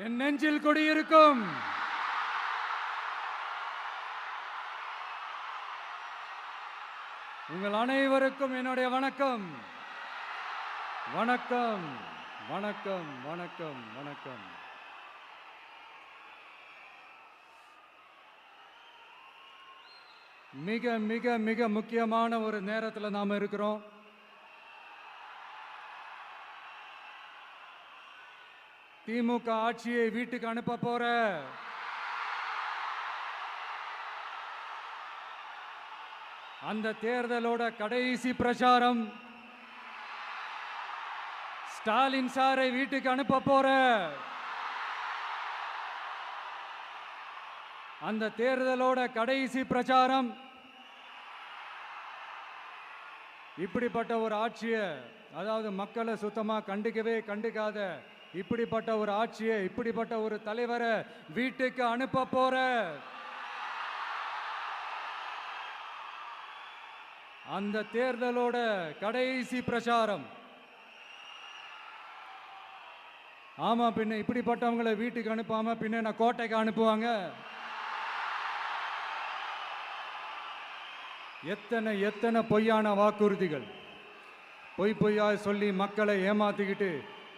என் நெஞ்சில் குடியிருக்கும் உங்கள் அனைவருக்கும் என்னுடைய வணக்கம். வணக்கம் வணக்கம் வணக்கம் வணக்கம். மிக மிக மிக முக்கியமான ஒரு நேரத்தில் நாம இருக்கிறோம். திமுக ஆட்சியை வீட்டுக்கு அனுப்ப போற அந்த தேர்தலோட கடைசி பிரச்சாரம், ஸ்டாலின் சாரை வீட்டுக்கு அனுப்ப போற அந்த தேர்தலோட கடைசி பிரச்சாரம், இப்படிப்பட்ட ஒரு ஆட்சியை, அதாவது மக்களை சுத்தமா கண்டுக்காத இப்படிப்பட்ட ஒரு ஆட்சியை, இப்படிப்பட்ட ஒரு தலைவரை வீட்டுக்கு அனுப்ப போற அந்த தேர்தலோட கடைசி பிரச்சாரம். ஆமா, பின்ன இப்படிப்பட்டவங்களை வீட்டுக்கு அனுப்பாம பின்ன என்ன கோட்டைக்கு அனுப்புவாங்க? எத்தனை எத்தனை பொய்யான வாக்குறுதிகள், பொய்யா சொல்லி மக்களை ஏமாத்திக்கிட்டு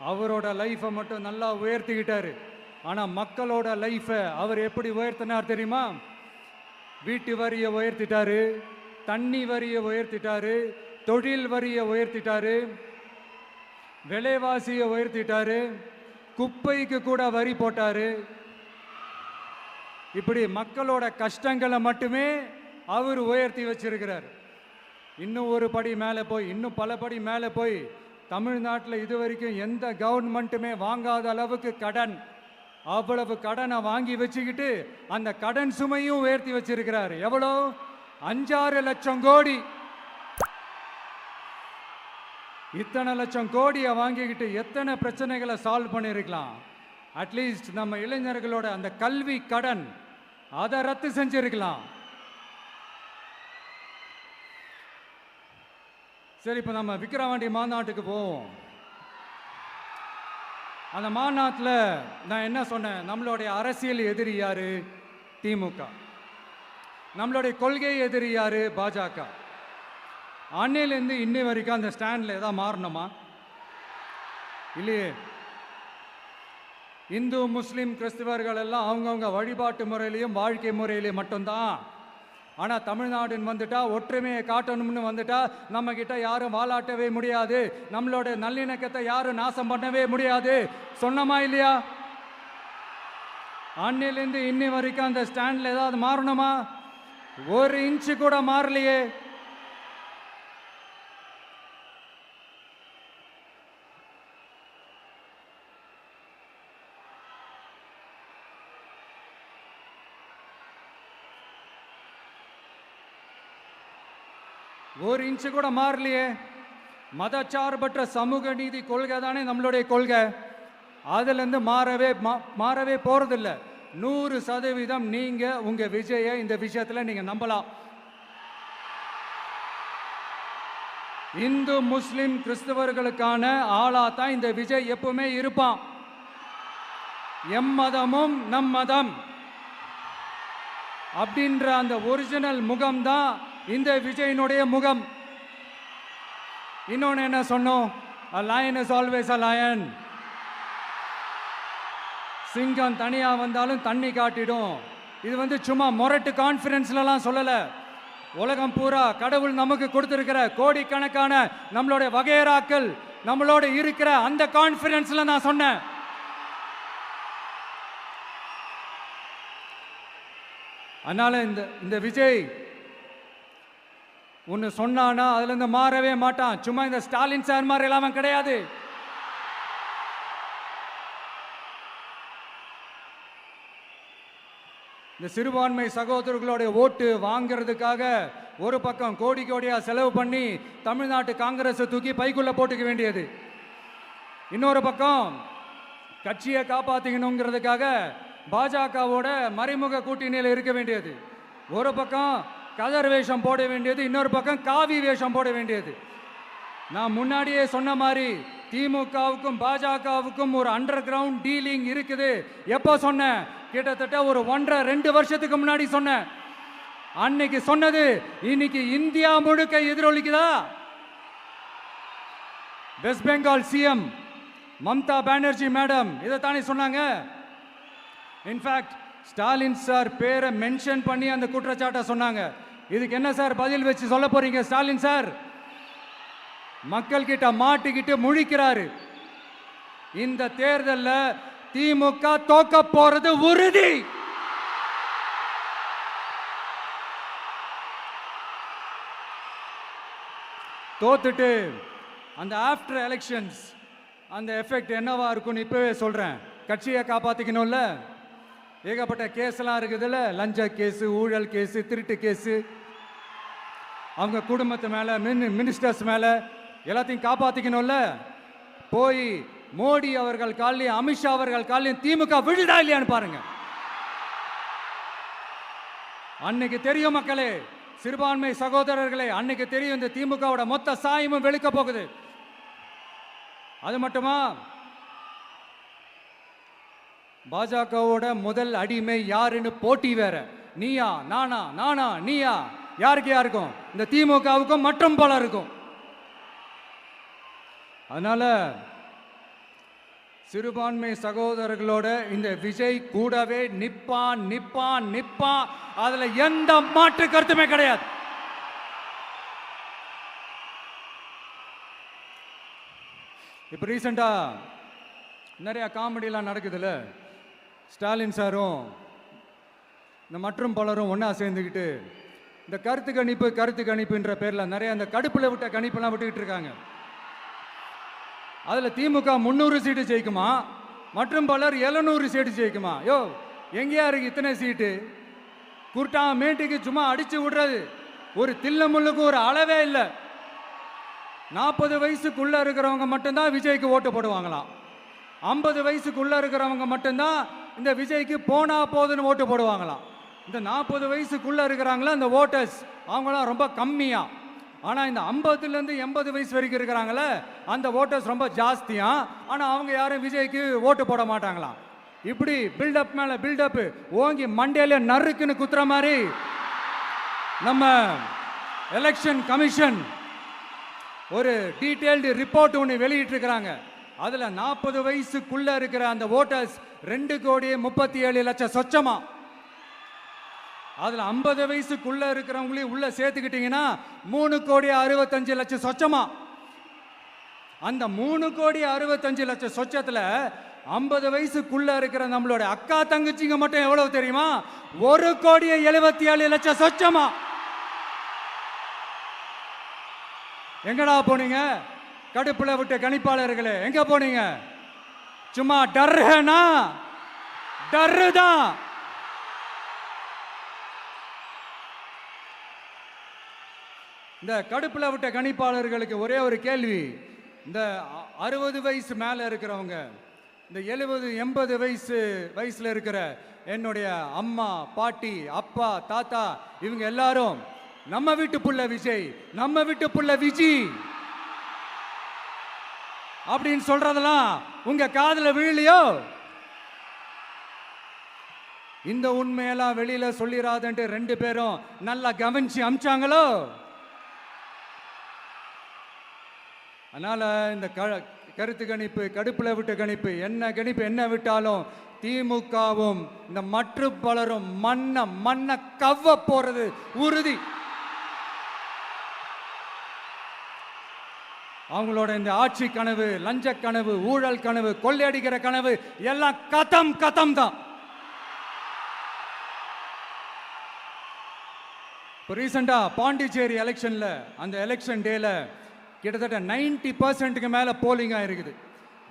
அவரோட லைஃபை மட்டும் நல்லா உயர்த்திக்கிட்டாரு. ஆனால் மக்களோட லைஃபை அவர் எப்படி உயர்த்தினார் தெரியுமா? வீட்டு வரியை உயர்த்திட்டாரு, தண்ணி வரியை உயர்த்திட்டாரு, தொழில் வரியை உயர்த்திட்டாரு, விலைவாசியை உயர்த்திட்டாரு, குப்பைக்கு கூட வரி போட்டாரு. இப்படி மக்களோட கஷ்டங்களை மட்டுமே அவர் உயர்த்தி வச்சிருக்கிறார். இன்னும் ஒரு படி மேலே போய், இன்னும் பல படி மேலே போய், தமிழ்நாட்டில் இதுவரைக்கும் எந்த கவர்மெண்ட்டுமே வாங்காத அளவுக்கு கடன், அவ்வளவு கடனை வாங்கி வச்சுக்கிட்டு அந்த கடன் சுமையும் உயர்த்தி வச்சிருக்கிறார். எவ்வளோ? 5-6 லட்சம் கோடி. இத்தனை லட்சம் கோடியை வாங்கிக்கிட்டு எத்தனை பிரச்சனைகளை சால்வ் பண்ணியிருக்கலாம். அட்லீஸ்ட் நம்ம இளைஞர்களோட அந்த கல்வி கடன் அதை ரத்து செஞ்சிருக்கலாம். சரி, இப்போ நம்ம விக்கிரவாண்டி மாநாட்டுக்கு போவோம். அந்த மாநாட்டில் நான் என்ன சொன்னேன்? நம்மளுடைய அரசியல் எதிரி யாரு? திமுக. நம்மளுடைய கொள்கை எதிரி யாரு? பாஜக. அன்னையிலேருந்து இன்னை வரைக்கும் அந்த ஸ்டாண்டில் ஏதாவது மாறணுமா? இல்லையே. இந்து முஸ்லீம் கிறிஸ்தவர்கள் எல்லாம் அவங்கவுங்க வழிபாட்டு முறையிலையும் வாழ்க்கை முறையிலையும் மட்டும்தான். ஆனால் தமிழ்நாடுன்னு வந்துட்டா, ஒற்றுமையை காட்டணும்னு வந்துட்டா, நம்ம கிட்ட யாரும் வாலாட்டவே முடியாது, நம்மளோட நல்லிணக்கத்தை யாரும் நாசம் பண்ணவே முடியாது. சொன்னமா இல்லையா? அன்னிலிருந்து இன்னி வரைக்கும் அந்த ஸ்டாண்ட்ல ஏதாவது மாறணுமா? 1 இன்ச்சு கூட மாறலையே. ஒரு இன்ச்சு கூட மாறலையே. மதச்சார்பற்ற சமூக நீதி கொள்கை தானே நம்மளுடைய கொள்கை. அதுலேருந்து மாறவே போறதில்லை. 100% நீங்க உங்க விஜயை இந்த விஷயத்துல நீங்க நம்பலாம். இந்து முஸ்லிம் கிறிஸ்தவர்களுக்கான ஆளா தான் இந்த விஜய் எப்பவுமே இருப்பான். எம் மதமும் நம் மதம் அப்படின்ற அந்த ஒரிஜினல் முகம் தான் இந்த விஜயினுடைய முகம். இன்னொன்னு என்ன சொன்னோம்? A lion is always a lion. சிங்கம் தனியா வந்தாலும் தண்ணி காட்டிடும். இது சும்மா மொரட்டு கான்ஃபரன்ஸ்லாம் சொல்லல. உலகம் பூரா கடவுள் நமக்கு கொடுத்திருக்கிற கோடிக்கணக்கான நம்மளுடைய வகையறாக்கள் நம்மளோட இருக்கிற அந்த கான்ஃபரன்ஸ்ல நான் சொன்னேன். அதனால இந்த விஜய் ஒன்று சொன்னானா அதுலேருந்து மாறவே மாட்டான். சும்மா இந்த ஸ்டாலின் சார் மாதிரி எல்லாம் கிடையாது. இந்த சிறுபான்மை சகோதரர்களுடைய ஓட்டு வாங்கிறதுக்காக ஒரு பக்கம் கோடியா செலவு பண்ணி தமிழ்நாட்டு காங்கிரஸை தூக்கி பைக்குள்ள போட்டுக்க வேண்டியது, இன்னொரு பக்கம் கட்சியை காப்பாற்றிக்கணுங்கிறதுக்காக பாஜகவோட மறைமுக கூட்டணியில் இருக்க வேண்டியது, ஒரு பக்கம் கதர் வேஷம் போட வேண்டியது, இன்னொரு பக்கம் காவி வேஷம் போட வேண்டியது. நான் முன்னாடியே சொன்ன மாதிரி திமுகவுக்கும் பாஜகவுக்கும் ஒரு அண்டர் கிரவுண்ட் டீலிங் இருக்குது. எப்போ சொன்னேன்? கிட்டத்தட்ட ஒரு 1.5-2 வருஷத்துக்கு முன்னாடி சொன்னேன். அன்னைக்கு சொன்னது இன்னைக்கு இந்தியா முழுக்க எதிரொலிக்குதா? West Bengal CM Mamata Banerjee madam இதைத்தானே சொன்னாங்க. இன்ஃபேக்ட் ஸ்டாலின் சார் பேரை மென்ஷன் பண்ணி அந்த குற்றச்சாட்டை சொன்னாங்க. இதுக்கு என்ன சார் பதில் வச்சு சொல்ல போறீங்க? ஸ்டாலின் சார் மக்கள் கிட்ட மாட்டிக்கிட்டு முழிக்கிறாரு. இந்த தேர்தலில் திமுக தோக்க போறது உறுதி. தோத்துட்டு அந்த ஆஃப்டர் எலெக்ஷன்ஸ் அந்த எஃபெக்ட் என்னவா இருக்கும்னு இப்பவே சொல்றேன். கட்சியை காப்பாத்திக்கணும்ல, ஏகப்பட்ட கேஸ்லாம் இருக்குதுல்ல, லஞ்ச கேஸு, ஊழல் கேஸு, திருட்டு கேஸு, அவங்க குடும்பத்து மேலே, மினிஸ்டர்ஸ் மேலே எல்லாத்தையும் காப்பாற்றிக்கணும்ல. போய் மோடி அவர்கள் காலையும் அமித்ஷா அவர்கள் காலையும் திமுக விழுதா இல்லையான்னு பாருங்க. அன்னைக்கு தெரியும் மக்களே, சிறுபான்மை சகோதரர்களே, அன்னைக்கு தெரியும் இந்த திமுகவோட மொத்த சாயமும் வெளுக்க போகுது. அது மட்டுமா, பாஜகவோட முதல் அடிமை யாருன்னு போட்டி வேற. நீயா நானா, நானா நீயா, யாருக்கு யாருக்கும், இந்த திமுகவுக்கும் மற்றும் பல இருக்கும். அதனால சிறுபான்மை சகோதரர்களோட இந்த விஜய் கூடவே நிப்பான் நிப்பான் நிப்பான். அதுல எந்த மாற்று கருத்துமே கிடையாது. இப்ப ரீசெண்டா நிறைய காமெடியெல்லாம் நடக்குதுல்ல. ஸ்டாலின் சாரும் இந்த மற்றும் பலரும் ஒன்றா சேர்ந்துக்கிட்டு இந்த கருத்து கணிப்புன்ற பேரில் நிறைய அந்த கடுப்பில் விட்ட கணிப்பெல்லாம் விட்டுக்கிட்டு இருக்காங்க. அதில் திமுக 300 சீட்டு ஜெயிக்குமா, மற்றும் பலர் 700 சீட்டு ஜெயிக்குமா? யோ, எங்கேயா இருக்கு இத்தனை சீட்டு? குர்ட்டா மேட்டுக்கு சும்மா அடிச்சு விடுறது. ஒரு தில்ல முள்ளுக்கு ஒரு அளவே இல்லை. 40 வயசுக்குள்ள இருக்கிறவங்க மட்டும்தான் விஜய்க்கு ஓட்டு போடுவாங்களாம். 50 வயசுக்குள்ள இருக்கிறவங்க மட்டும்தான் இந்த விஜய்க்கு போனா போதுன்னு ஓட்டு போடுவாங்களாம். இந்த 40 வயசுக்குள்ள இருக்கிறாங்களா இந்த ஓட்டர்ஸ், அவங்களாம் ரொம்ப கம்மியா. ஆனால் இந்த 50லேருந்து 80 வயசு வரைக்கும் இருக்கிறாங்களே அந்த ஓட்டர்ஸ் ரொம்ப ஜாஸ்தியா. ஆனால் அவங்க யாரும் விஜய்க்கு ஓட்டு போட மாட்டாங்களாம். இப்படி பில்டப் மேலே பில்டப் ஓங்கி மண்டையில நறுக்குன்னு குத்துற மாதிரி நம்ம எலெக்ஷன் கமிஷன் ஒரு டீட்டெயில்டு ரிப்போர்ட் ஒன்று வெளியிட்டிருக்கிறாங்க. அதில் 40 வயசுக்குள்ள இருக்கிற அந்த ஓட்டர்ஸ் 2,37,00,000 சொச்சமா. அதில் 50 வயசுக்குள்ள இருக்கிறவங்களையும் உள்ள சேர்த்துக்கிட்டீங்கன்னா 3,65,00,000 சொச்சமா. அந்த 3,65,00,000 சொச்சத்தில் 50 வயசுக்குள்ள இருக்கிற நம்மளோட அக்கா தங்கச்சிங்க மட்டும் எவ்வளவு தெரியுமா? 1,77,00,000 சொச்சமா. எங்கடா போனீங்க கடுப்புல விட்ட கணிப்பாளர்களே? எங்க போனீங்க? சும்மா டர்னா டர்தான். இந்த கடுப்புல விட்ட கணிப்பாளர்களுக்கு ஒரே ஒரு கேள்வி. இந்த 60 வயசு மேல இருக்கிறவங்க, இந்த 70-80 வயசுல இருக்கிற என்னுடைய அம்மா, பாட்டி, அப்பா, தாத்தா, இவங்க எல்லாரும் நம்ம வீட்டு புள்ள விஜய், நம்ம வீட்டு புள்ள விஜி அப்படின்னு சொல்றதெல்லாம் உங்க காதுல விழலையோ? இந்த உண்மையெல்லாம் வெளியில சொல்லிராதன்ட்டு 2 பேரும் நல்லா கவனிச்சு அமிச்சாங்களோ? அதனால இந்த கருத்து கணிப்பு, கடுப்புல விட்ட கணிப்பு, என்ன விட்டாலும் திமுகவும் இந்த மற்ற பலரும் மண்ண கவ்வ போறது உறுதி. அவங்களோட இந்த ஆட்சி கனவு, லஞ்ச கனவு, ஊழல் கனவு, கொள்ளையடிக்கிற கனவு எல்லாம் கதம் தான். இப்போ ரீசெண்டா பாண்டிச்சேரி எலெக்ஷன்ல, அந்த எலெக்ஷன் டேல கிட்டத்தட்ட 90% மேல போலிங் ஆயிருக்குது.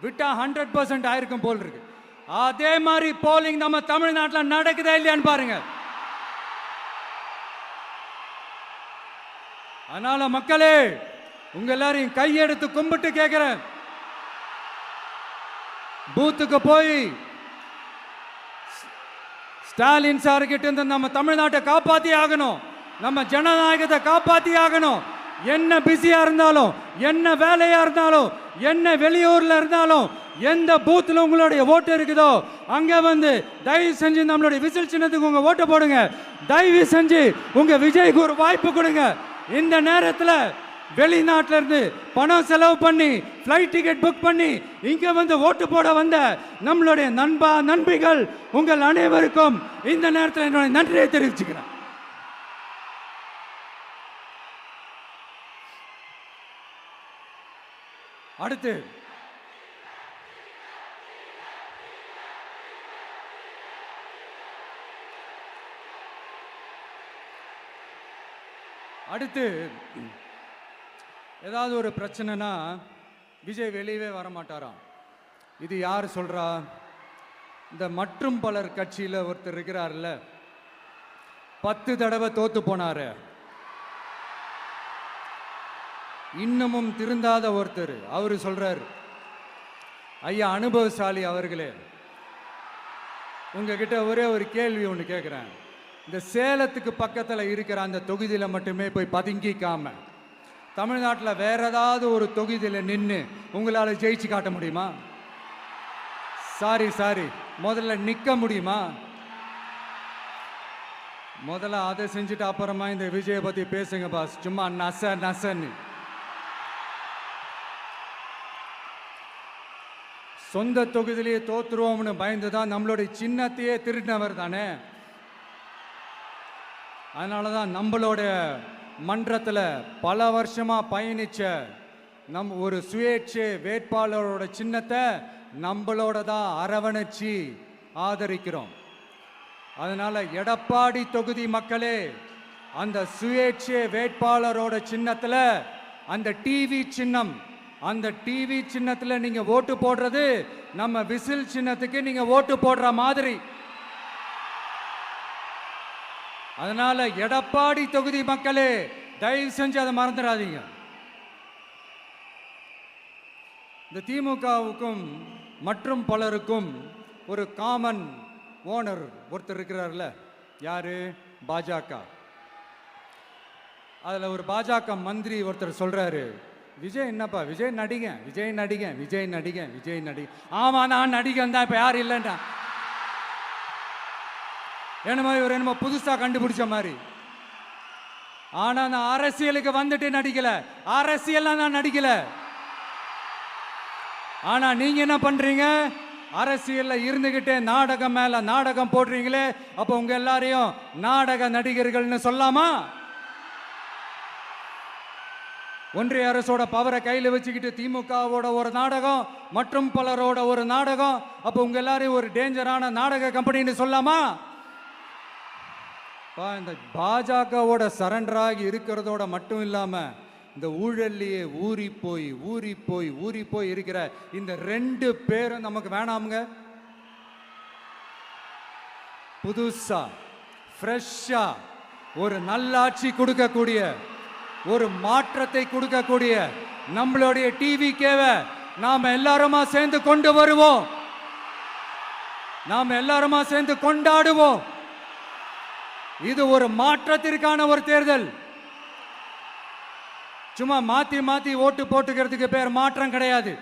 விட்டா 100% ஆயிருக்கும் போல் இருக்கு. அதே மாதிரி போலிங் நம்ம தமிழ்நாட்டில் நடக்குதா இல்லையான்னு பாருங்க. அதனால மக்களே, உங்க எல்லாரையும் கையெடுத்து கும்பிட்டு கேட்கிறேன், பூத்துக்கு போய் ஸ்டாலின் சார் கிட்ட இருந்து நம்ம தமிழ்நாட்டை காப்பாத்தி ஆகணும், நம்ம ஜனநாயகத்தை காப்பாத்தி ஆகணும். என்ன பிஸியா இருந்தாலும், என்ன வேலையா இருந்தாலும், என்ன வெளியூர்ல இருந்தாலும், எந்த பூத்துல உங்களுடைய ஓட்டு இருக்குதோ அங்க வந்து தயவு செஞ்சு நம்மளுடைய விசில் சின்னத்துக்கு உங்க ஓட்டு போடுங்க. தயவு செஞ்சு உங்க விஜய்க்கு ஒரு வாய்ப்பு கொடுங்க. இந்த நேரத்தில் வெளிநாட்டில இருந்து பணம் செலவு பண்ணி ஃப்ளைட் டிக்கெட் புக் பண்ணி இங்க வந்து ஓட்டு போட வந்த நம்மளுடைய நண்பிகள் உங்கள் அனைவருக்கும் இந்த நேரத்தில் என்னுடைய நன்றியை தெரிவிச்சுக்கிறேன். அடுத்து ஏதாவது ஒரு பிரச்சனைனா விஜய் வெளியவே வரமாட்டாராம். இது யார் சொல்றா? இந்த மற்றும் பலர் கட்சியில் ஒருத்தர் இருக்கிறார்ல, 10 தடவை தோத்து போனாரு, இன்னமும் திருந்தாத ஒருத்தர். அவரு சொல்றாரு, ஐயா அனுபவசாலி அவர்களே, உங்ககிட்ட ஒரே ஒரு கேள்வி ஒன்று கேட்குறேன். இந்த சேலத்துக்கு பக்கத்தில் இருக்கிற அந்த தொகுதியில் மட்டுமே போய் பதுங்கிக்காம தமிழ்நாட்டில் வேற ஏதாவது ஒரு தொகுதியில் நின்று உங்களால் ஜெயிச்சு காட்ட முடியுமா? சாரி, முதல்ல நிற்க முடியுமா? முதல்ல அதை செஞ்சுட்டு அப்புறமா இந்த விஜயை பற்றி பேசுங்க பாஸ். சும்மா நசன்னு சொந்த தொகுதியிலேயே தோத்துருவோம்னு பயந்து தான் நம்மளுடைய சின்னத்தையே திருடினவர் தானே. அதனால தான் நம்மளோட மன்றத்தில் பல வருஷமாக பயணிச்ச ஒரு சுயேட்சை வேட்பாளரோட சின்னத்தை நம்மளோட தான் அரவணைச்சி ஆதரிக்கிறோம். அதனால எடப்பாடி தொகுதி மக்களே, அந்த சுயேட்சை வேட்பாளரோட சின்னத்தில் அந்த டிவி சின்னம், அந்த டிவி சின்னத்தில் நீங்க ஓட்டு போடுறது நம்ம விசில் சின்னத்துக்கு நீங்க ஓட்டு போடுற மாதிரி. அதனால எடப்பாடி தொகுதி மக்களே, தயவு செஞ்சு அதை மறந்துடாதீங்க. இந்த திமுகவுக்கும் மற்றும் பலருக்கும் ஒரு காமன் ஓனர் ஒருத்தர் இருக்கிறார்ல, யாரு? பாஜக. அதுல ஒரு பாஜக மந்திரி ஒருத்தர் சொல்றாரு, விஜய் என்னப்பா விஜய் நடிகன். ஆமா நான் நடிகன் தான், இப்ப யாரும் இல்லைன்னா என்னமோ இவர் என்னமோ புதுசா கண்டுபிடிச்ச மாதிரி. ஆனா நான் அரசியலுக்கு வந்துட்டு நடிக்கல, அரசியல் நான் நடிக்கல. ஆனா நீங்க என்ன பண்றீங்க? அரசியல்ல இருந்துகிட்டே நாடகம் மேல நாடகம் போடுறீங்களே, அப்ப உங்க எல்லாரையும் நாடக நடிகர்கள்னு சொல்லாமா? ஒன்றிய அரசோட பவரை கையில் வச்சுக்கிட்டு திமுகவோட ஒரு நாடகம், மற்றும் பலரோட ஒரு நாடகம், அப்ப உங்க எல்லாரையும் ஒரு டேஞ்சரான நாடக கம்பெனின்னு சொல்லாமா? இந்த பாஜகவோட சரண்டராகி இருக்கிறதோட மட்டும் இல்லாம இந்த ஊழல்லையே ஊறி போய் இருக்கிற இந்த 2 பேரும் நமக்கு வேணாமுங்க. புதுசா ஃப்ரெஷ்ஷா ஒரு நல்லாட்சி கொடுக்கக்கூடிய, ஒரு மாற்றத்தை கொடுக்கக்கூடிய நம்மளுடைய டிவிகேவை நாம எல்லாருமா சேர்ந்து கொண்டு வருவோம், நாம எல்லாருமா சேர்ந்து கொண்டாடுவோம். இது ஒரு மாற்றத்திற்கான ஒரு தேர்தல். சும்மா மாத்தி ஓட்டு போட்டுக்கிறதுக்கு பேர் மாற்றம் கிடையாது.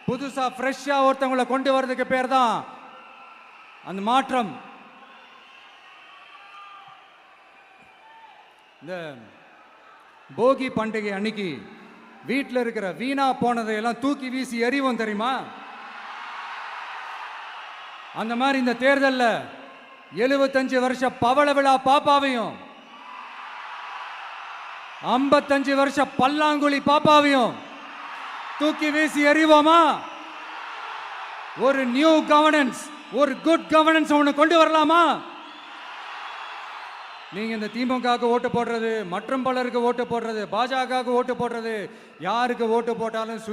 புதுசா ஃப்ரெஷ்ஷா ஒருத்தவங்களை கொண்டு வர்றதுக்கு பேர் தான் அந்த மாற்றம். இந்த போகி பண்டிகை அன்னைக்கு வீட்டில் இருக்கிற வீணா போனதையெல்லாம் தூக்கி வீசி எறிவோம் தெரியுமா? அந்த மாதிரி இந்த தேர்தலில் 75 வருஷ பவள விழா பாப்பாவையும் 55 வருஷ பல்லாங்குழி பாப்பாவையும் தூக்கி வீசி எறிவோமா? ஒரு நியூ கவர்னன்ஸ், ஒரு குட் கவர்னன்ஸ் ஒன்று கொண்டு வரலாமா? நீங்க இந்த திமுகவுக்கு ஓட்டு போடுறது, மற்றும் பலருக்கு ஓட்டு போடுறது, பாஜகவுக்கு ஓட்டு போடுறது, யாருக்கு ஓட்டு போட்டாலும்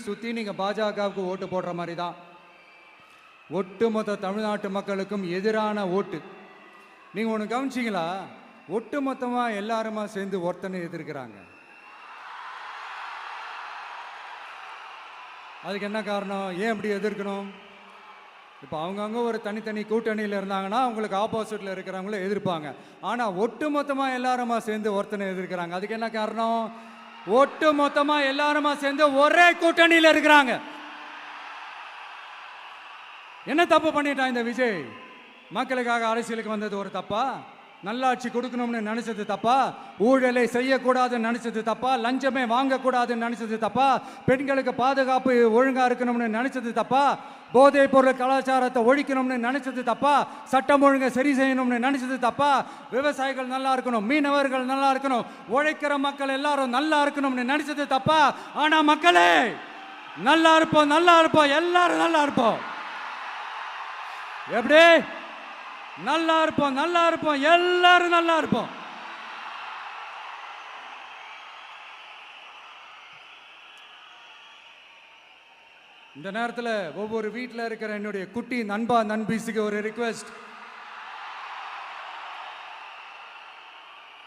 சுத்தி நீங்க பாஜகவுக்கு ஓட்டு போடுற மாதிரி தான். ஒட்டுமொத்த தமிழ்நாட்டு மக்களுக்கும் எதிரான ஓட்டு. நீங்க ஒன்று கவனிச்சிங்களா? ஒட்டுமொத்தமா எல்லாருமா சேர்ந்து ஒருத்தனை எதிர்க்கிறாங்க. அதுக்கு என்ன காரணம்? ஏன் அப்படி எதிர்க்கணும்? இப்போ அவங்கவுங்க ஒரு தனித்தனி கூட்டணியில் இருந்தாங்கன்னா அவங்களுக்கு ஆப்போசிட்டில் இருக்கிறவங்கள எதிர்ப்பாங்க. ஆனால் ஒட்டுமொத்தமாக எல்லாருமா சேர்ந்து ஒருத்தனை எதிர்க்கிறாங்க. அதுக்கு என்ன காரணம்? ஒட்டு மொத்தமா எல்லாருமா சேர்ந்து ஒரே கூட்டணியில் இருக்கிறாங்க. என்ன தப்பு பண்ணிட்டான் இந்த விஜய்? மக்களுக்காக அரசியலுக்கு வந்தது ஒரு தப்பா? நல்லாட்சி கொடுக்கணும்னு நினைச்சது தப்பா? ஊழலை செய்யக்கூடாதுன்னு நினைச்சது தப்பா? லஞ்சமே வாங்கக்கூடாதுன்னு நினைச்சது தப்பா? பெண்களுக்கு பாதுகாப்பு ஒழுங்கா இருக்கணும்னு நினைச்சது தப்பா? போதைப் பொருள் கலாச்சாரத்தை ஒழிக்கணும்னு நினைச்சது தப்பா? சட்டம் ஒழுங்கை சரி செய்யணும்னு நினைச்சது தப்பா? விவசாயிகள் நல்லா இருக்கணும், மீனவர்கள் நல்லா இருக்கணும், உழைக்கிற மக்கள் எல்லாரும் நல்லா இருக்கணும்னு நினைச்சது தப்பா? ஆனா மக்களே நல்லா இருப்போம், நல்லா இருப்போம், எல்லாரும் நல்லா இருப்போம். எப்படி நல்லா இருப்போம், நல்லா இருப்போம், எல்லாரும் நல்லா இருப்போம். இந்த நேரத்தில் ஒவ்வொரு வீட்டில் இருக்கிற என்னுடைய குட்டி நண்பா நண்பீஸுக்கு ஒரு ரிக்வெஸ்ட்.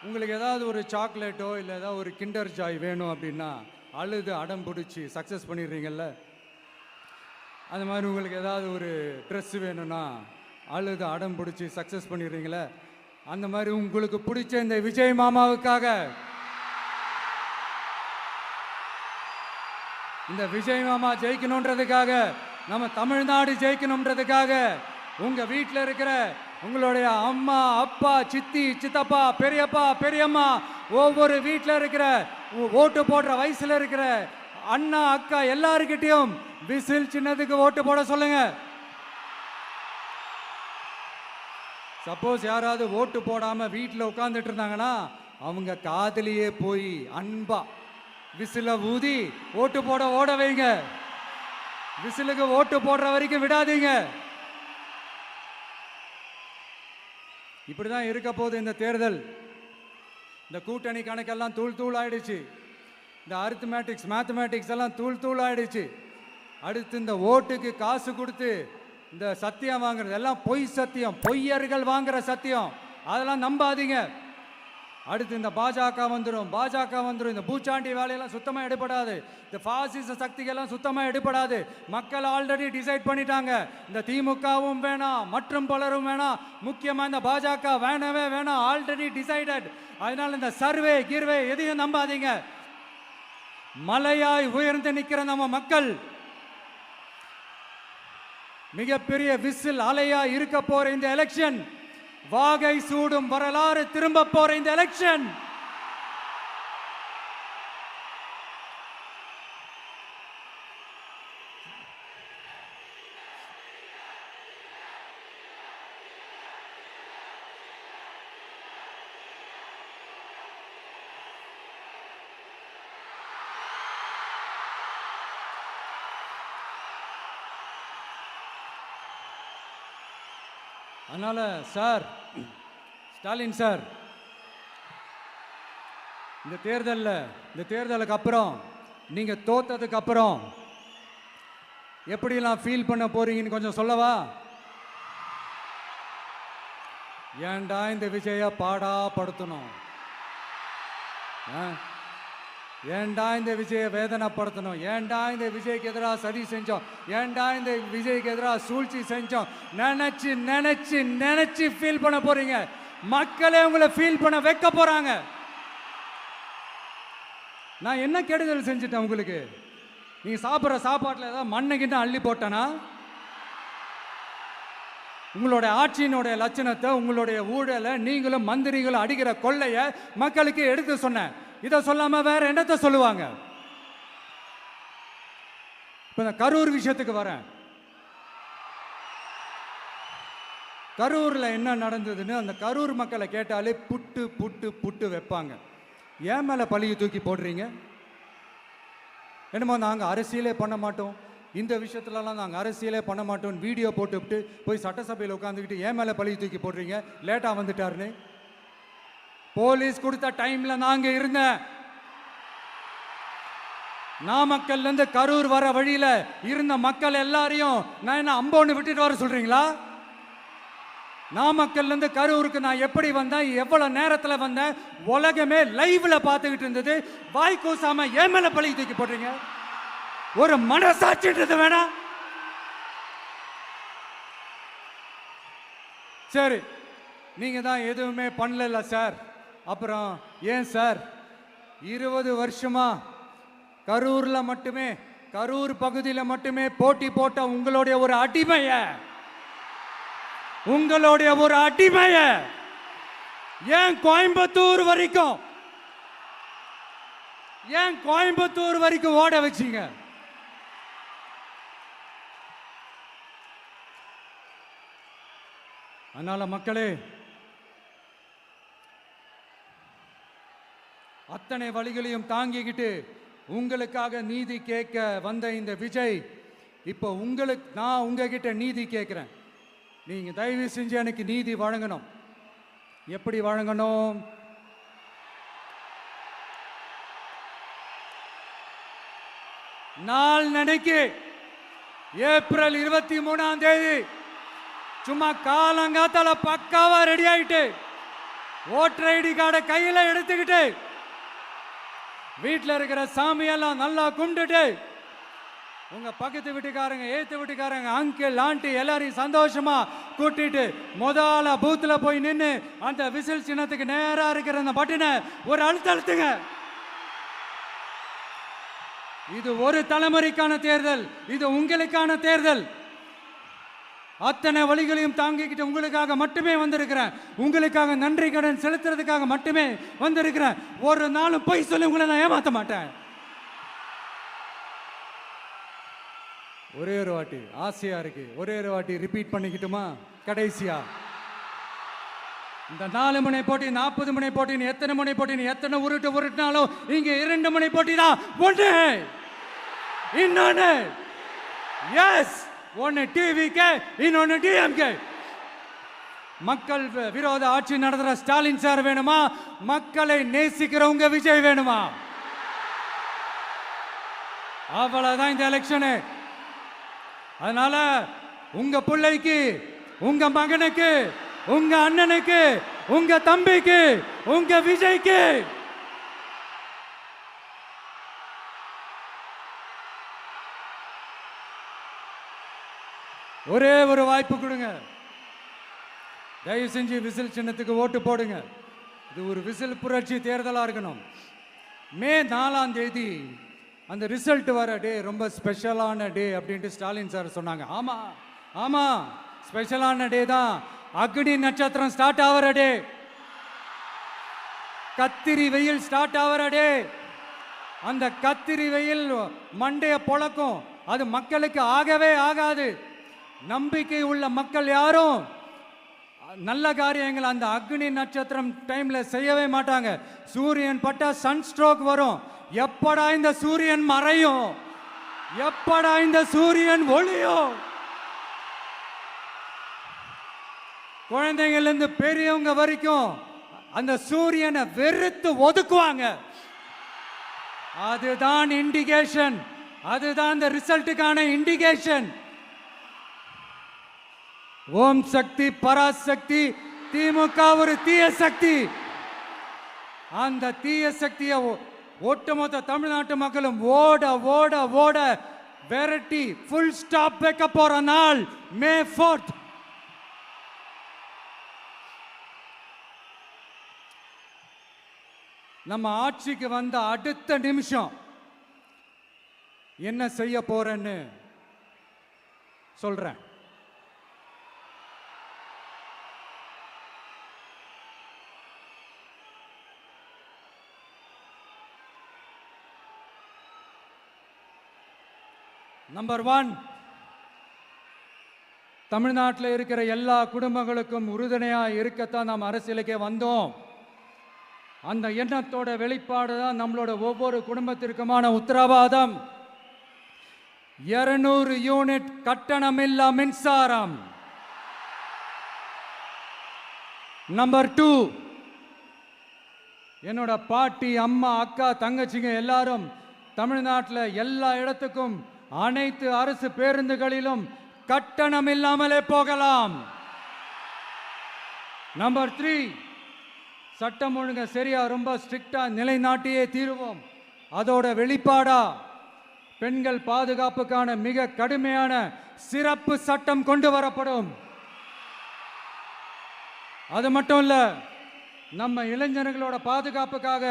உங்களுக்கு ஏதாவது ஒரு சாக்லேட்டோ இல்லை ஏதாவது ஒரு கிண்டர் ஜாய் வேணும் அப்படின்னா அழுது அடம் பிடிச்சி சக்ஸஸ் பண்ணிடுறீங்கல்ல, அது மாதிரி உங்களுக்கு ஏதாவது ஒரு ட்ரெஸ் வேணும்னா அழுது அடம் பிடிச்சி சக்ஸஸ் பண்ணிடுறீங்களே, அந்த மாதிரி உங்களுக்கு பிடிச்ச இந்த விஜய் மாமாவுக்காக, இந்த விஜய் மாமா ஜெயிக்கணுன்றதுக்காக, நம்ம தமிழ்நாடு ஜெயிக்கணுன்றதுக்காக உங்க வீட்டில் இருக்கிற உங்களுடைய அம்மா அப்பா சித்தி சித்தப்பா பெரியப்பா பெரியம்மா ஒவ்வொரு வீட்டில் இருக்கிற ஓட்டு போடுற வயசுல இருக்கிற அண்ணா அக்கா எல்லாருக்கிட்டையும் விசில் சின்னதுக்கு ஓட்டு போட சொல்லுங்க. சப்போஸ் யாராவது ஓட்டு போடாம வீட்டில் உட்காந்துட்டு இருந்தாங்கன்னா அவங்க காதலியே போய் அன்பா விசில ஊதி ஓட்டு போட ஓட வைங்க. விசிலுக்கு ஓட்டு போடுற வரைக்கும் விடாதீங்க. இப்படிதான் இருக்க போது இந்த தேர்தல். இந்த கூட்டணி கணக்கெல்லாம் தூள் தூள் ஆயிடுச்சு. இந்த மேத்தமேட்டிக்ஸ் எல்லாம் தூள் தூள் ஆயிடுச்சு. அடுத்து இந்த ஓட்டுக்கு காசு கொடுத்து இந்த சத்தியம் வாங்குறது எல்லாம் பொய் சத்தியம், பொய்யர்கள் வாங்குற சத்தியம், அதெல்லாம் நம்பாதீங்க. அடுத்து இந்த பாஜக வந்துடும், இந்த பூச்சாண்டி வேலையெல்லாம் சுத்தமாக எடுபடாது. இந்த பாசிச சக்திகள்லாம் சுத்தமாக எடுபடாது. மக்கள் ஆல்ரெடி டிசைட் பண்ணிட்டாங்க. இந்த திமுகவும் வேணாம், மற்றும் பலரும் வேணாம், முக்கியமாக இந்த பாஜக வேணவே வேணாம், ஆல்ரெடி டிசைடட். அதனால இந்த சர்வே கிர்வே எதையும் நம்பாதீங்க. மலையாய் உயர்ந்து நிற்கிற நம்ம மக்கள் மிகப்பெரிய விசில் அலையா இருக்க போற இந்த எலெக்ஷன், வாகை சூடும் வரலாறு திரும்ப போற இந்த எலெக்ஷன், அதனால சார் ஸ்டாலின் சார், இந்த தேர்தலுக்கு அப்புறம் நீங்க தோத்ததுக்கு அப்புறம் எப்படிலாம் ஃபீல் பண்ண போறீங்கன்னு கொஞ்சம் சொல்லவா? ஏன்டா இந்த விஜய பாடா படுத்தணும், ஏன்டா இந்த விஜயை வேதனைப்படுத்தணும், ஏன்டா இந்த விஜய்க்கு எதிராக சதி செஞ்சோம், ஏன்டா இந்த விஜய்க்கு எதிராக சூழ்ச்சி செஞ்சோம் நினைச்சு நினைச்சு நினைச்சு ஃபீல் பண்ண போறீங்க. மக்களே உங்களை ஃபீல் பண்ண வைக்க போறாங்க. நான் என்ன கெடுதல் செஞ்சுட்டேன் உங்களுக்கு? நீங்க சாப்பிட்ற சாப்பாட்டில் ஏதாவது மண்ணைக்கிட்ட அள்ளி போட்டேனா? உங்களுடைய ஆட்சியினுடைய லட்சணத்தை, உங்களுடைய ஊழலை, நீங்களும் மந்திரிகளும் அடிக்கிற கொள்ளைய மக்களுக்கு எடுத்து சொன்னேன். இதை சொல்லாம வேற என்னத்தை சொல்லுவாங்க? இப்ப இந்த கரூர் விஷயத்துக்கு வரேன். கரூர்ல என்ன நடந்ததுன்னு அந்த கரூர் மக்களை கேட்டாலே புட்டு புட்டு புட்டு வைப்பாங்க. ஏன் மேல பழியை தூக்கி போடுறீங்க? என்னமோ நாங்க அரசியலே பண்ண மாட்டோம், இந்த விஷயத்துலலாம் நாங்கள் அரசியலே பண்ண மாட்டோம் வீடியோ போட்டுவிட்டு போய் சட்டசபையில் உட்காந்துக்கிட்டு ஏன் மேலே பழியை தூக்கி போடுறீங்க? லேட்டாக வந்துட்டாருன்னு போலீஸ் கொடுத்த டைம்ல நாங்க இருந்தேன். நாமக்கல்ல இருந்து கரூர் வர வழியில இருந்த மக்கள் எல்லாரையும் நான் என்ன அம்போன்னு விட்டுட்டு வர சொல்றீங்களா? நாமக்கல்ல இருந்து கரூருக்கு நான் எப்படி வந்தேன், எவ்வளவு நேரத்துல வந்தேன், உலகமே லைவ்ல பார்த்துக்கிட்டு இருந்தது. வாய் கூசாம ஏன் மேல பழி தூக்கி போடுறீங்க? ஒரு மனசாட்சின்றது வேணாம்? சரி, நீங்க தான் எதுவுமே பண்ணல சார், அப்புறம் ஏன் சார் 20 வருஷமா கரூர்ல மட்டுமே, கரூர் பகுதியில் மட்டுமே போட்டி போட்ட உங்களுடைய ஒரு அடிமைய, உங்களுடைய ஒரு அடிமைய ஏன் கோயம்புத்தூர் வரைக்கும், ஏன் கோயம்புத்தூர் வரைக்கும் ஓட வச்சீங்க? அதனால மக்களே, அத்தனை வழிகளையும் தாங்கிக்கிட்டு உங்களுக்காக நீதி கேட்க வந்த இந்த விஜய், இப்போ நான் உங்ககிட்ட நீதி கேட்கிறேன். நீங்க தயவு செஞ்சு எனக்கு நீதி வழங்கணும். எப்படி வழங்கணும்? நாள் நடைக்கு ஏப்ரல் 23ஆம் தேதி சும்மா காலங்காத்தால பக்காவா ரெடி ஆயிட்டு, ஓட்டர் ஐடி கார்டை கையில எடுத்துக்கிட்டு, வீட்டில் இருக்கிற சாமியெல்லாம் நல்லா கும்பிட்டுட்டு, உங்க பக்கத்து வீட்டுக்காரங்க, ஏத்து வீட்டுக்காரங்க, அங்கிள் ஆண்டி எல்லாரையும் சந்தோஷமா கூட்டிட்டு முதல்ல பூத்துல போய் நின்று அந்த விசில் சின்னத்துக்கு நேரா இருக்கிற அந்த பட்டினை ஒரு அழுத்துங்க. இது ஒரு தலைமுறைக்கான தேர்தல், இது உங்களுக்கான தேர்தல். அத்தனை வழிகளையும் தாங்கிக்கிட்டு உங்களுக்காக மட்டுமே வந்திருக்கிறேன், உங்களுக்காக நன்றி கடன் செலுத்துறதுக்காக மட்டுமே வந்திருக்கிறேன். ஒரு நாளும் பொய் சொல்லி உங்களை நான் ஏமாற்ற மாட்டேன். ஒரே ஒரு வாட்டி ஆசையா இருக்கு, ஒரே ஒரு வாட்டி ரிப்பீட் பண்ணிக்கிட்டுமா? கடைசியா இந்த 4 முனை போட்டி, 40 முனை போட்டி, எத்தனை முனை போட்டி, எத்தனை உருட்டினாலும் இங்க 2 முனை போட்டி தான். ஒன்று இன்னொன்னு, எஸ், ஒன்னு டிவிகே, இன்னொன்னு டிஎம்கே. மக்கள் விரோத ஆட்சி நடத்துற ஸ்டாலின் சார் வேணுமா? மக்களை நேசிக்கிறவங்க விஜய் வேணுமா? அவ்வளவுதான் இந்த எலெக்ஷனு. அதனால உங்க பிள்ளைக்கு, உங்க மகனுக்கு, உங்க அண்ணனுக்கு, உங்க தம்பிக்கு, உங்க விஜய்க்கு ஒரே ஒரு வாய்ப்பு கொடுங்க. தயவு செஞ்சு விசில் சின்னத்துக்கு ஓட்டு போடுங்க. இது ஒரு விசில் புரட்சி தேர்தலாக இருக்கணும். மே 4ஆம் தேதி அந்த ரிசல்ட் வர டே ரொம்ப ஸ்பெஷலான டே அப்படின்ட்டு ஸ்டாலின் சார் சொன்னாங்க. ஆமா ஆமா, ஸ்பெஷலான டே தான். அக்னி நட்சத்திரம் ஸ்டார்ட் ஆகிற டே, கத்திரி வெயில் ஸ்டார்ட் ஆகிற டே. அந்த கத்திரி வெயில் மண்டைய பொழக்கும், அது மக்களுக்கு ஆகவே ஆகாது. நம்பிக்கை உள்ள மக்கள் யாரும் நல்ல காரியங்கள் அந்த அக்னி நட்சத்திரம் டைம்ல செய்யவே மாட்டாங்க. சூரியன் பட்டா சன் ஸ்ட்ரோக் வரும். எப்படா இந்த சூரியன் மறையும், எப்படா இந்த சூரியன் ஒளியும். குழந்தைங்கள்ல இருந்து பெரியவங்க வரைக்கும் அந்த சூரியனை வெறுத்து ஒதுக்குவாங்க. அதுதான் இண்டிகேஷன், அதுதான் இந்த ரிசல்ட்டுக்கான இண்டிகேஷன். ஓம் சக்தி பராசக்தி, திமுக ஒரு தீய சக்தி. அந்த தீய சக்தியை ஒட்டுமொத்த தமிழ்நாட்டு மக்களும் ஓட ஓட ஓட விரட்டி ஃபுல் ஸ்டாப் வைக்க போற நாள் மே 4th. நம்ம ஆட்சிக்கு வந்த அடுத்த நிமிஷம் என்ன செய்ய போறேன்னு சொல்றேன். நம்பர் 1, தமிழ்நாட்டில் இருக்கிற எல்லா குடும்பங்களுக்கும் உறுதுணையாக இருக்கத்தான் நாம் அரசியலுக்கே வந்தோம். அந்த எண்ணத்தோட வெளிப்பாடு தான் நம்மளோட ஒவ்வொரு குடும்பத்திற்குமான உத்தரவாதம். 200 யூனிட் கட்டணமில்லா மின்சாரம். நம்பர் 2, என்னோட பாட்டி, அம்மா, அக்கா, தங்கச்சிங்க எல்லாரும் தமிழ்நாட்டில் எல்லா இடத்துக்கும் அனைத்து அரசு பேருந்துகளிலும் கட்டணம் இல்லாமலே போகலாம். நம்பர் 3, சட்டம் ஒழுங்கு சரியா ரொம்ப ஸ்ட்ரிக்டா நிலைநாட்டியே தீருவோம். அதோட வெளிப்பாடா பெண்கள் பாதுகாப்புக்கான மிக கடுமையான சிறப்பு சட்டம் கொண்டு வரப்படும். அது மட்டும் இல்ல, நம்ம இளைஞர்களோட பாதுகாப்புக்காக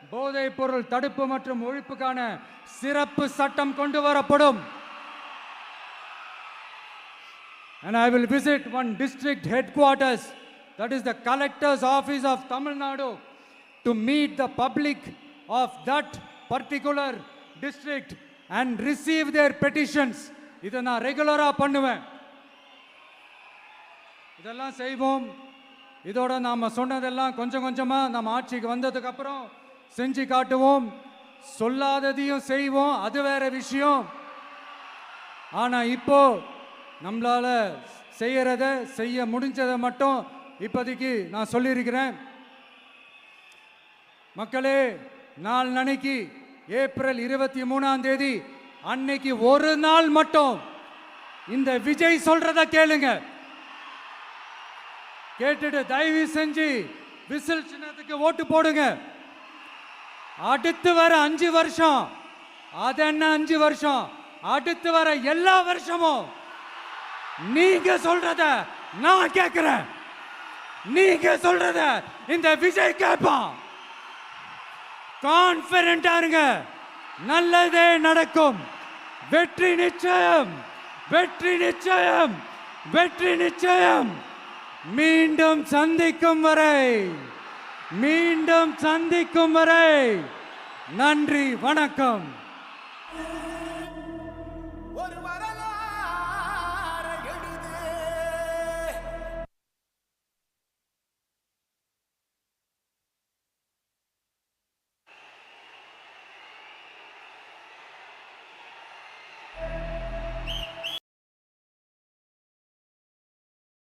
போதைப் பொருள் தடுப்பு மற்றும் ஒழிப்புக்கான சிறப்பு சட்டம் கொண்டு வரப்படும். And I will visit one district headquarters, that is the collector's office of Tamil Nadu, to meet the public of that particular district and receive their petitions. இதை நான் ரெகுலரா பண்ணுவேன். இதெல்லாம் செய்வோம். இதோட நாம சொன்னதெல்லாம் கொஞ்சம் கொஞ்சமா நம்ம ஆட்சிக்கு வந்ததுக்கு அப்புறம் செஞ்சு காட்டுவோம். சொல்லாததையும் செய்வோம், அது வேற விஷயம். ஆனா இப்போ நம்மளால செய்யறத செய்ய முடிஞ்சதை மட்டும் இப்போதைக்கு நான் சொல்லியிருக்கிறேன். மக்களே, நாளைக்கு ஏப்ரல் 23 அன்னைக்கு ஒரு நாள் மட்டும் இந்த விஜய் சொல்றத கேளுங்க. கேட்டுட்டு தயவு செஞ்சு விசில் சின்னத்துக்கு ஓட்டு போடுங்க. அடுத்து வர 5 வருஷம், அது என்ன 5 வருஷம், அடுத்து வர எல்லா வருஷமும் நீங்க சொல்றத நான் கேட்கிறேன். நீங்க சொல்றத இந்த விஜய் கேட்பான். கான்பிடென்டா இருங்க, நல்லதே நடக்கும். வெற்றி நிச்சயம், வெற்றி நிச்சயம், வெற்றி நிச்சயம். மீண்டும் சந்திக்கும் வரை, மீண்டும் சந்திக்கும் வரை நன்றி, வணக்கம்.